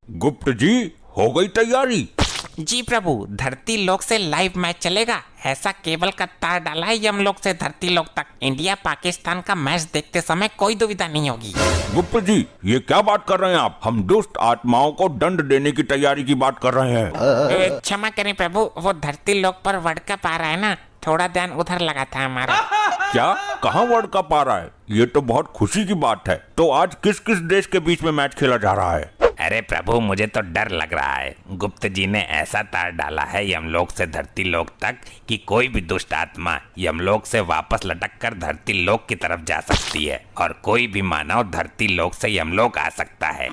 गुप्त जी, हो गई तैयारी? जी प्रभु, धरती लोक से लाइव मैच चलेगा। ऐसा केबल का तार डाला है यमलोक से धरती लोक तक। इंडिया पाकिस्तान का मैच देखते समय कोई दुविधा नहीं होगी। गुप्त जी, ये क्या बात कर रहे हैं आप? हम दुष्ट आत्माओं को दंड देने की तैयारी की बात कर रहे हैं। क्षमा करें प्रभु, वो धरती लोक पर वर्ल्ड कप आ रहा है ना, थोड़ा ध्यान उधर लगा था हमारा। क्या? कहाँ वर्ल्ड कप आ रहा है? ये तो बहुत खुशी की बात है। तो आज किस किस देश के बीच में मैच खेला जा रहा है? अरे प्रभु, मुझे तो डर लग रहा है। गुप्त जी ने ऐसा तार डाला है यमलोक से धरती लोक तक कि कोई भी दुष्ट आत्मा यमलोक से वापस लटक कर धरती लोक की तरफ जा सकती है और कोई भी मानव धरती लोक से यमलोक आ सकता है।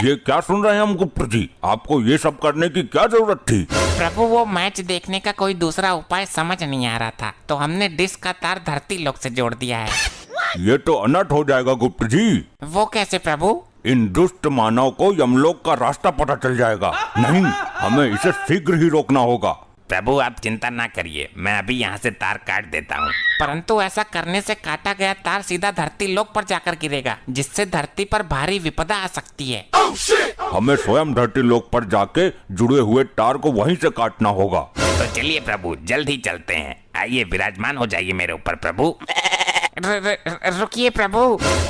ये क्या सुन रहे हैं हम गुप्त जी? आपको ये सब करने की क्या जरूरत थी? प्रभु, वो मैच देखने का कोई दूसरा उपाय समझ नहीं आ रहा था, तो हमने डिश का तार धरती लोक से जोड़ दिया है। ये तो अनर्थ हो जाएगा गुप्त जी। वो कैसे प्रभु? इन दुष्ट मानव को यमलोक का रास्ता पता चल जाएगा। नहीं, हमें इसे शीघ्र ही रोकना होगा। प्रभु, आप चिंता ना करिए, मैं अभी यहाँ से तार काट देता हूँ। परंतु ऐसा करने से काटा गया तार सीधा धरती लोक पर जाकर गिरेगा, जिससे धरती पर भारी विपदा आ सकती है। हमें स्वयं धरती लोक पर जाके जुड़े हुए तार को वहीं से काटना होगा। तो चलिए प्रभु, जल्द ही चलते हैं। आइए, विराजमान हो जाइए मेरे ऊपर प्रभु। रुकिए प्रभु।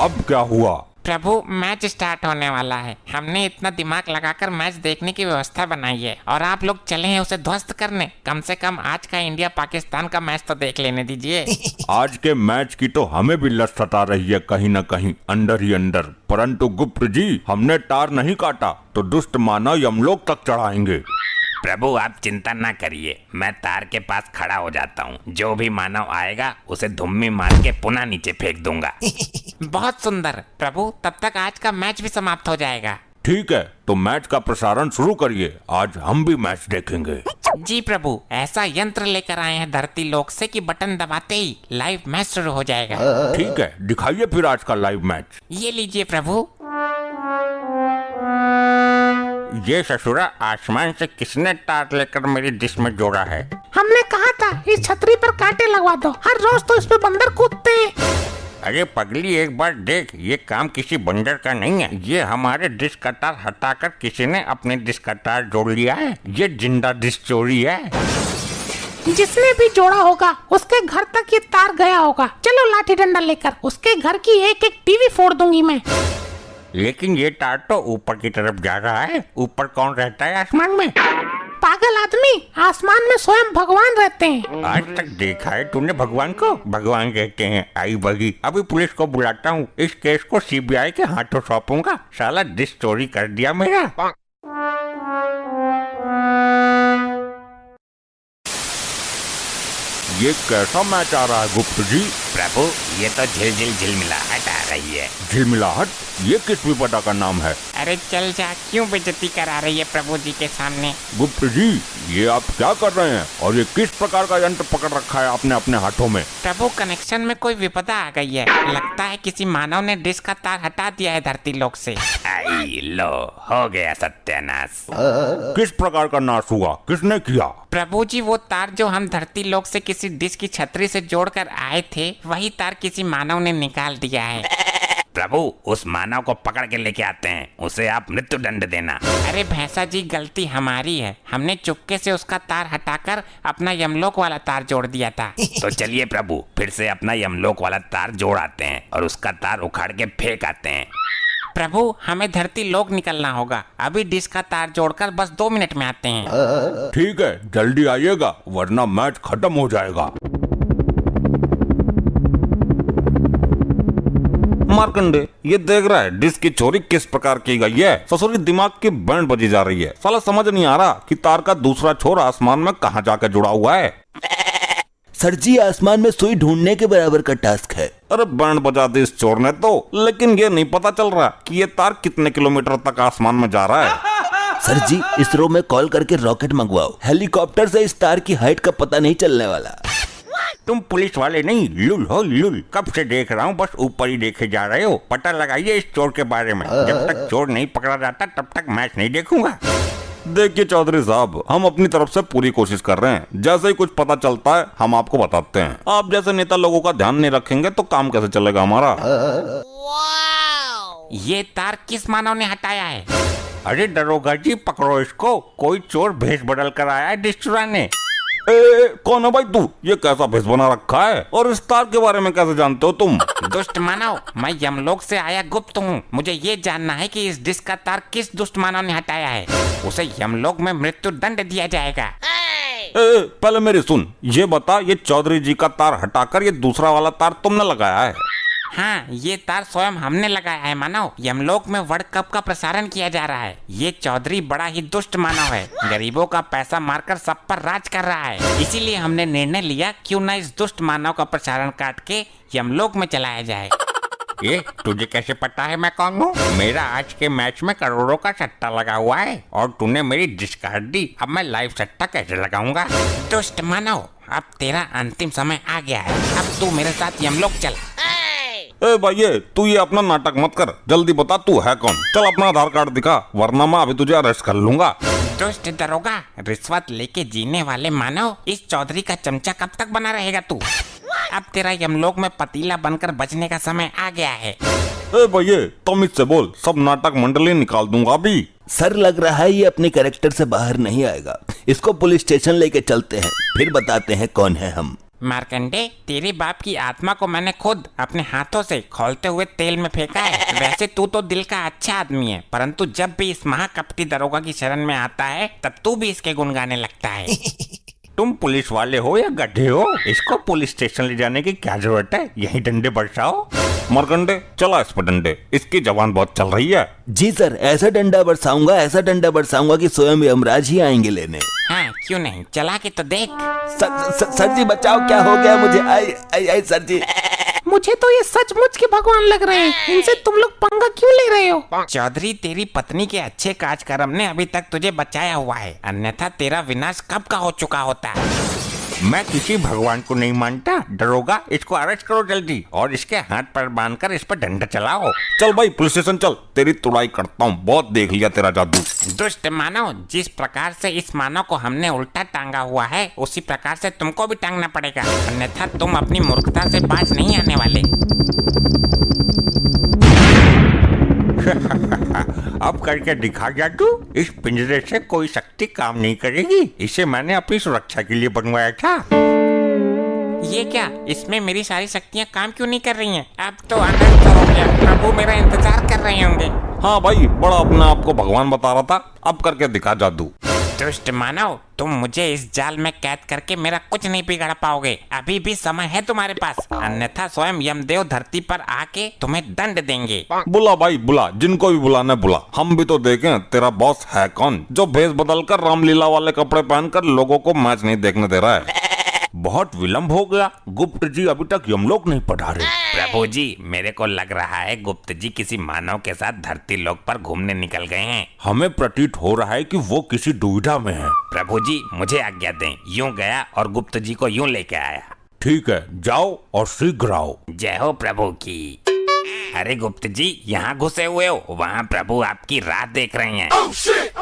अब क्या हुआ? प्रभु, मैच स्टार्ट होने वाला है। हमने इतना दिमाग लगाकर मैच देखने की व्यवस्था बनाई है और आप लोग चले हैं उसे ध्वस्त करने। कम से कम आज का इंडिया पाकिस्तान का मैच तो देख लेने दीजिए। आज के मैच की तो हमें भी लत सता रही है कहीं न कहीं, अंदर ही अंदर। परंतु गुप्त जी, हमने तार नहीं काटा तो दुष्ट मानव यमलोक तक चढ़ाएंगे। प्रभु, आप चिंता ना करिए, मैं तार के पास खड़ा हो जाता हूँ। जो भी मानव आएगा उसे धुम्मी मार के पुनः नीचे फेंक दूंगा। बहुत सुंदर प्रभु, तब तक आज का मैच भी समाप्त हो जाएगा। ठीक है, तो मैच का प्रसारण शुरू करिए। आज हम भी मैच देखेंगे। जी प्रभु, ऐसा यंत्र लेकर आए हैं धरती लोक से कि बटन दबाते ही लाइव मैच शुरू हो जाएगा। ठीक है, दिखाइए फिर आज का लाइव मैच। ये लीजिए प्रभु। ये ससुरा, आसमान से किसने तार लेकर मेरी डिश में जोड़ा है? हमने कहा था इस छतरी पर कांटे लगवा दो, हर रोज तो इस पे बंदर कूदते हैं। अरे पगली, एक बार देख, ये काम किसी बंदर का नहीं है। ये हमारे डिश का तार हटाकर किसी ने अपने डिश का तार जोड़ लिया है। ये जिंदा डिश चोरी है। जिसने भी जोड़ा होगा उसके घर तक ये तार गया होगा। चलो लाठी डंडा लेकर उसके घर की एक एक टीवी फोड़ दूंगी मैं। लेकिन ये तार तो ऊपर की तरफ जा रहा है। ऊपर कौन रहता है आसमान में? पागल आदमी, आसमान में स्वयं भगवान रहते हैं। आज तक देखा है तूने भगवान को? भगवान कहते हैं। आई बगी, अभी पुलिस को बुलाता हूँ। इस केस को सीबीआई के हाथों सौंपूंगा। साला डिश चोरी कर दिया मेरा। ये कैसा मैच आ रहा है गुप्त जी? प्रभु, ये तो झिलमिलाहट आ रही है। झिलमिलाहट? ये किस विपदा का नाम है? अरे चल जा, क्यों बेइज्जती करा रही है प्रभु जी के सामने? गुप्त जी, ये आप क्या कर रहे हैं? और ये किस प्रकार का यंत्र पकड़ रखा है आपने अपने हाथों में? प्रभु, कनेक्शन में कोई विपदा आ गई है। लगता है किसी मानव ने डिश का तार हटा दिया है धरती लोक से। आई लो, हो गया सत्यानाश। किस प्रकार का नाश हुआ? किसने किया? प्रभु जी, वो तार जो हम धरती लोक से किसी डिश की छतरी से जोड़कर आए थे, वही तार किसी मानव ने निकाल दिया है। प्रभु, उस मानव को पकड़ के लेके आते हैं। उसे आप मृत्यु दंड देना। अरे भैंसा जी, गलती हमारी है। हमने चुपके से उसका तार हटाकर अपना यमलोक वाला तार जोड़ दिया था। तो चलिए प्रभु, फिर से अपना यमलोक वाला तार जोड़ आते हैं और उसका तार उखाड़ के फेंक आते हैं। प्रभु, हमें धरती लोक निकलना होगा। अभी डिश का तार जोड़कर बस 2 मिनट में आते हैं। ठीक है, जल्दी आइएगा वरना मैच खत्म हो जाएगा। मार्कंडे, ये देख रहा है डिश की चोरी किस प्रकार की गई है। ससुर की दिमाग की बैंड बजी जा रही है। साला समझ नहीं आ रहा कि तार का दूसरा छोर आसमान में कहाँ जाकर जुड़ा हुआ है। सर जी, आसमान में सुई ढूंढने के बराबर का टास्क है। अरे बैंड बजा दी इस चोर ने तो, लेकिन ये नहीं पता चल रहा कि ये तार कितने किलोमीटर तक आसमान में जा रहा है। सर जी, इसरो में कॉल करके रॉकेट मंगवाओ। हेलीकॉप्टर से इस तार की हाइट का पता नहीं चलने वाला। तुम पुलिस वाले नहीं, लुल हो लुल। कब से देख रहा हूँ, बस ऊपर ही देखे जा रहे हो। पता लगाइए इस चोर के बारे में। जब तक चोर नहीं पकड़ा जाता तब तक मैच नहीं देखूंगा। देखिए चौधरी साहब, हम अपनी तरफ से पूरी कोशिश कर रहे हैं। जैसे ही कुछ पता चलता है हम आपको बताते हैं। आप जैसे नेता लोगों का ध्यान नहीं रखेंगे तो काम कैसे चलेगा हमारा? ये तार किस मानव ने हटाया है? अरे दरोगा जी पकड़ो इसको, कोई चोर भेष बदल कर आया है डिश चुराने। कौन है भाई तू? ये कैसा भेष बना रखा है और इस तार के बारे में कैसे जानते हो तुम? दुष्ट मानव, मैं यमलोक से आया गुप्त हूँ। मुझे ये जानना है कि इस डिश का तार किस दुष्ट मानव ने हटाया है। उसे यमलोक में मृत्यु दंड दिया जाएगा। पहले मेरी सुन, ये बता, ये चौधरी जी का तार हटाकर ये दूसरा वाला तार तुमने लगाया है? हाँ, ये तार स्वयं हमने लगाया है मानव। यमलोक में वर्ल्ड कप का प्रसारण किया जा रहा है। ये चौधरी बड़ा ही दुष्ट मानव है, गरीबों का पैसा मारकर सब पर राज कर रहा है। इसीलिए हमने निर्णय लिया क्यों न इस दुष्ट मानव का प्रसारण काट के यमलोक में चलाया जाए। ये तुझे कैसे पता है मैं कौन हूँ? मेरा आज के मैच में करोड़ों का सट्टा लगा हुआ है और तूने मेरी डिश काट दी। अब मैं लाइव सट्टा कैसे लगाऊंगा? दुष्ट मानव, अब तेरा अंतिम समय आ गया है। अब तू मेरे साथ यमलोक चल। भाई तू ये अपना नाटक मत कर, जल्दी बता तू है कौन। चल अपना आधार कार्ड दिखा, वरना मैं अभी तुझे अरेस्ट कर लूंगा। दुष्ट दरोगा, रिश्वत लेके जीने वाले मानव, इस चौधरी का चमचा कब तक बना रहेगा तू? अब तेरा यमलोक में पतीला बनकर बचने का समय आ गया है। भाई तुम इससे बोल, सब नाटक मंडली निकाल दूंगा अभी। सर लग रहा है ये अपने कैरेक्टर से बाहर नहीं आएगा। इसको पुलिस स्टेशन लेके चलते हैं, फिर बताते हैं कौन है हम। मार्कंडे, तेरे बाप की आत्मा को मैंने खुद अपने हाथों से खौलते हुए तेल में फेंका है। वैसे तू तो दिल का अच्छा आदमी है, परंतु जब भी इस महाकपटी दरोगा की शरण में आता है तब तू भी इसके गुण गाने लगता है। तुम पुलिस वाले हो या गड्ढे हो? इसको पुलिस स्टेशन ले जाने की क्या जरूरत है? यही डंडे बरसाओ। मरकंडे चला इस पर डंडे, इसकी जबान बहुत चल रही है। जी सर, ऐसा डंडा बरसाऊंगा कि स्वयं यमराज ही आएंगे लेने। हाँ, क्यों नहीं, चला के तो देख। सर जी बचाओ, क्या हो गया मुझे? आई सर जी। मुझे तो ये सचमुच के भगवान लग रहे हैं। इनसे तुम लोग पंगा क्यों ले रहे हो? चौधरी, तेरी पत्नी के अच्छे कार्यक्रम ने अभी तक तुझे बचाया हुआ है, अन्यथा तेरा विनाश कब का हो चुका होता। मैं किसी भगवान को नहीं मानता। दरोगा, इसको अरेस्ट करो जल्दी और इसके हाथ पर बांधकर इस पर डंडा चलाओ। चल भाई पुलिस स्टेशन चल, तेरी तुड़ाई करता हूँ, बहुत देख लिया तेरा जादू। दुष्ट मानव, जिस प्रकार से इस मानव को हमने उल्टा टांगा हुआ है, उसी प्रकार से तुमको भी टांगना पड़ेगा, अन्यथा तुम अपनी मूर्खता से बाज नहीं आने वाले। अब करके दिखा जादू। इस पिंजरे से कोई शक्ति काम नहीं करेगी। इसे मैंने अपनी सुरक्षा के लिए बनवाया था। ये क्या, इसमें मेरी सारी शक्तियाँ काम क्यों नहीं कर रही हैं? अब तो अनर्थ हो गया। प्रभु मेरा इंतजार कर रहे होंगे। हाँ भाई, बड़ा अपने आप को भगवान बता रहा था, अब करके दिखा जादू। दुष्ट मानव, तुम मुझे इस जाल में कैद करके मेरा कुछ नहीं बिगाड़ पाओगे। अभी भी समय है तुम्हारे पास, अन्यथा स्वयं यमदेव धरती पर आके तुम्हें दंड देंगे। बुला भाई बुला, जिनको भी बुलाना बुला, हम भी तो देखें तेरा बॉस है कौन, जो भेष बदलकर रामलीला वाले कपड़े पहनकर लोगों को मैच नहीं देखने दे रहा है। बहुत विलंब हो गया, गुप्त जी अभी तक यमलोक नहीं पधारे। प्रभु जी, मेरे को लग रहा है गुप्त जी किसी मानव के साथ धरती लोक पर घूमने निकल गए हैं। हमें प्रतीत हो रहा है कि वो किसी दुविधा में है। प्रभु जी, मुझे आज्ञा दें। यूं गया और गुप्त जी को यूं लेके आया। ठीक है, जाओ और शीघ्र आओ। जय हो प्रभु की। अरे गुप्त जी, यहाँ घुसे हुए हो, वहाँ प्रभु आपकी राह देख रहे हैं।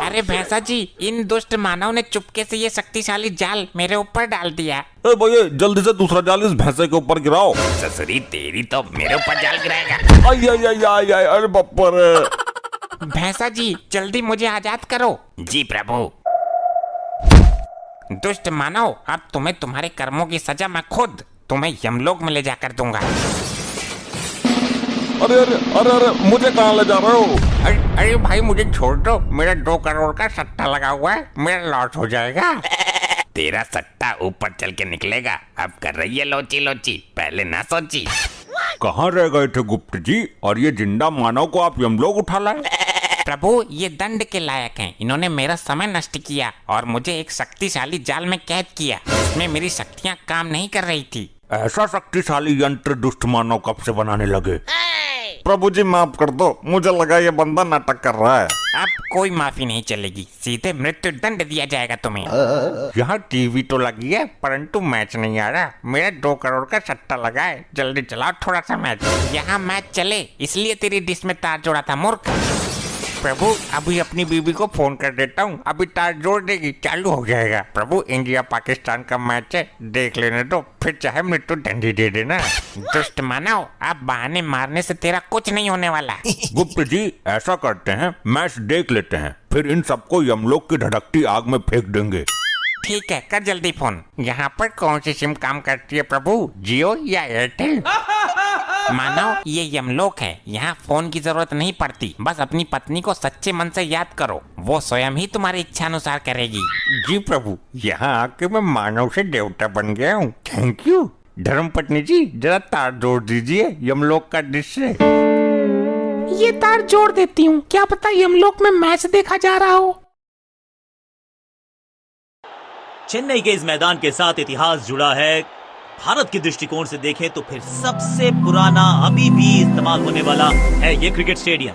अरे भैंसा जी, इन दुष्ट मानव ने चुपके से ये शक्तिशाली जाल मेरे ऊपर डाल दिया। भैया जल्दी से दूसरा जाल इस भैंसे के ऊपर गिराओ। ससुरी तेरी तो मेरे ऊपर जाल गिराएगा। आई, अरे बप्पा रे। भैंसा जी, जल्दी मुझे आजाद करो। जी प्रभु। दुष्ट मानव, अब तुम्हें तुम्हारे कर्मों की सजा मैं खुद तुम्हें यमलोक में ले जाकर दूंगा। अरे मुझे कहाँ ले जा रहे हो? अरे भाई, मुझे छोड़ दो। मेरा 2 करोड़ का सट्टा लगा हुआ है, मेरा लॉस हो जाएगा। तेरा सट्टा ऊपर चल के निकलेगा। अब कर रही है लोची लोची, पहले ना सोची। कहाँ रह गए थे गुप्त जी, और ये जिंदा मानव को आप यमलोक उठा लाए? प्रभु, ये दंड के लायक हैं। इन्होंने मेरा समय नष्ट किया और मुझे एक शक्तिशाली जाल में कैद किया, इसमें मेरी शक्तियाँ काम नहीं कर रही थी। ऐसा शक्तिशाली यंत्र दुष्ट मानव कब से बनाने लगे? प्रभु जी माफ कर दो, मुझे लगा ये बंदा नाटक कर रहा है। अब कोई माफी नहीं चलेगी, सीधे मृत्यु दंड दिया जाएगा तुम्हें। यहाँ टीवी तो लगी है, परंतु मैच नहीं आ रहा। मेरा 2 करोड़ का सट्टा लगा है, जल्दी चलाओ थोड़ा सा मैच। यहाँ मैच चले इसलिए तेरी डिश में तार जोड़ा था मूर्ख। प्रभु अभी अपनी बीबी को फोन कर देता हूँ, अभी तार जोड़ देगी, चालू हो जाएगा। प्रभु इंडिया पाकिस्तान का मैच है, देख लेने दो, फिर चाहे मृत्यु दंडी दे देना। दुष्ट मानव, अब बहाने मारने से तेरा कुछ नहीं होने वाला। गुप्त जी ऐसा करते हैं, मैच देख लेते हैं, फिर इन सबको यमलोक की धड़कती आग में फेंक देंगे। ठीक है, कर जल्दी फोन। यहाँ पर कौन सी सिम काम करती है प्रभु, जियो या एयरटेल? मानव, ये यमलोक है, यहाँ फोन की जरूरत नहीं पड़ती। बस अपनी पत्नी को सच्चे मन से याद करो, वो स्वयं ही तुम्हारी इच्छा अनुसार करेगी। जी प्रभु, यहाँ आके मैं मानव से देवता बन गया हूँ, थैंक यू। धर्म पत्नी जी जरा तार जोड़ दीजिए यमलोक का डिश से। ये तार जोड़ देती हूँ, क्या पता यमलोक में मैच देखा जा रहा हो। चेन्नई के इस मैदान के साथ इतिहास जुड़ा है। भारत के दृष्टिकोण से देखें तो फिर सबसे पुराना अभी भी इस्तेमाल होने वाला है ये क्रिकेट स्टेडियम।